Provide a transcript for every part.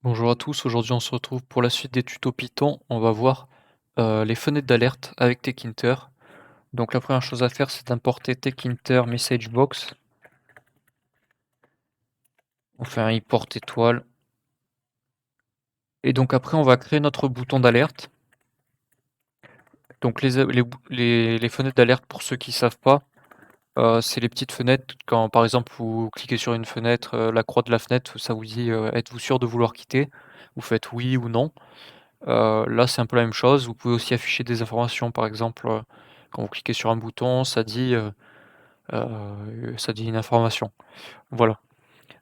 Bonjour à tous, aujourd'hui on se retrouve pour la suite des tutos Python. On va voir les fenêtres d'alerte avec Tkinter. Donc la première chose à faire, c'est d'importer Tkinter Message Box. On fait un import étoile. Et donc après on va créer notre bouton d'alerte. Donc les fenêtres d'alerte, pour ceux qui ne savent pas, c'est les petites fenêtres quand par exemple vous cliquez sur une fenêtre, la croix de la fenêtre, ça vous dit êtes-vous sûr de vouloir quitter? Vous faites oui ou non. Là, c'est un peu la même chose. Vous pouvez aussi afficher des informations, par exemple, quand vous cliquez sur un bouton, ça dit une information. Voilà.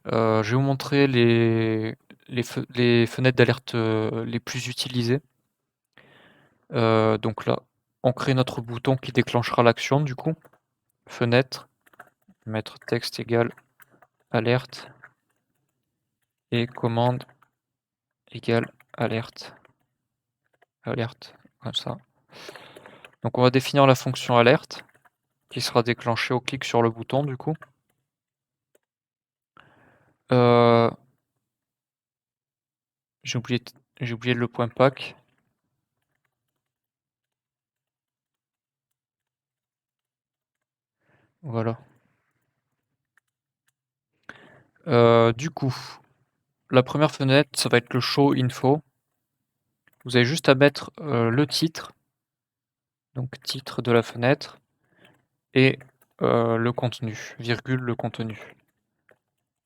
Je vais vous montrer les fenêtres d'alerte, les plus utilisées. Donc là, on crée notre bouton qui déclenchera l'action du coup. Fenêtre, mettre texte égal alerte et commande égale alerte, alerte, comme ça. Donc on va définir la fonction alerte qui sera déclenchée au clic sur le bouton du coup. Heu, j'ai oublié le point pack. Voilà. Du coup, la première fenêtre, ça va être le show info. Vous avez juste à mettre, le titre, donc titre de la fenêtre et le contenu, virgule le contenu.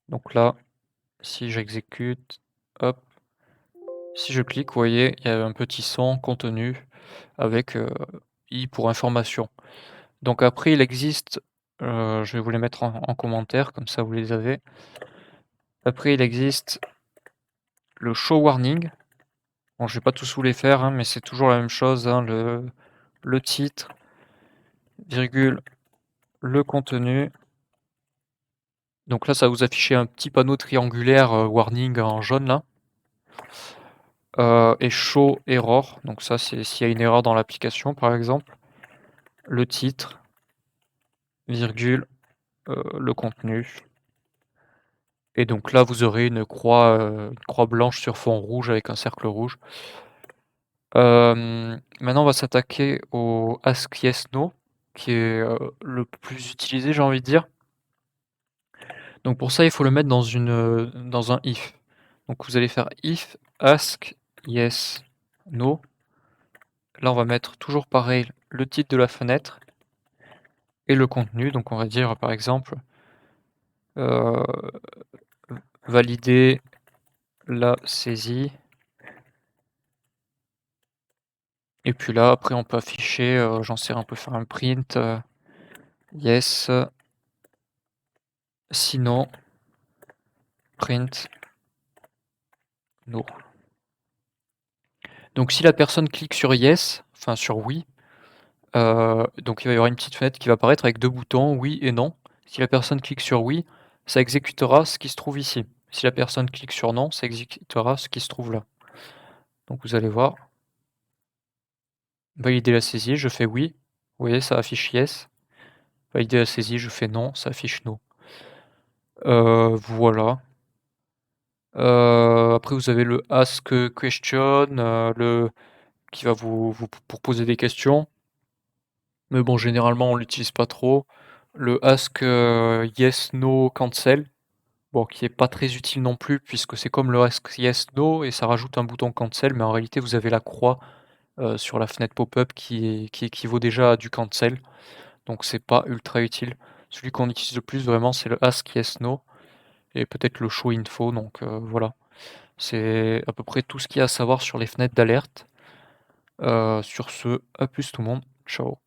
Donc là, si j'exécute, hop, si je clique, vous voyez, il y a un petit son contenu avec, i pour information. Donc après il existe, je vais vous les mettre en commentaire, comme ça vous les avez. Après il existe le show warning. Bon, je vais pas tous vous les faire, hein, mais c'est toujours la même chose, hein, le titre, virgule, le contenu. Donc là, ça va vous afficher un petit panneau triangulaire, warning en jaune là. Et show error, donc ça c'est s'il y a une erreur dans l'application par exemple. Le titre, virgule, le contenu. Et donc là, vous aurez une croix blanche sur fond rouge avec un cercle rouge. Maintenant, on va s'attaquer au ask yes no, qui est le plus utilisé, j'ai envie de dire. Donc pour ça, il faut le mettre dans un if. Donc vous allez faire if ask yes no. Là, on va mettre toujours pareil le titre de la fenêtre et le contenu. Donc on va dire par exemple euh, valider la saisie. Et puis là, après, on peut afficher, j'en sais rien, on peut faire un print yes, sinon print no. Donc si la personne clique sur yes, enfin sur oui, donc il va y avoir une petite fenêtre qui va apparaître avec deux boutons, oui et non. Si la personne clique sur oui, ça exécutera ce qui se trouve ici. Si la personne clique sur non, ça exécutera ce qui se trouve là. Donc vous allez voir, valider la saisie, je fais oui, vous voyez ça affiche yes. Valider la saisie, je fais non, ça affiche no. Voilà. Après vous avez le ask question, le qui va vous pour poser des questions. Mais bon, généralement, on l'utilise pas trop. Le ask, yes, no, cancel, bon, qui est pas très utile non plus puisque c'est comme le ask yes, no et ça rajoute un bouton cancel, mais en réalité, vous avez la croix, sur la fenêtre pop-up qui équivaut déjà à du cancel, donc c'est pas ultra utile. Celui qu'on utilise le plus vraiment, c'est le ask yes, no et peut-être le show info, donc voilà. C'est à peu près tout ce qu'il y a à savoir sur les fenêtres d'alerte. Sur ce, à plus tout le monde, ciao.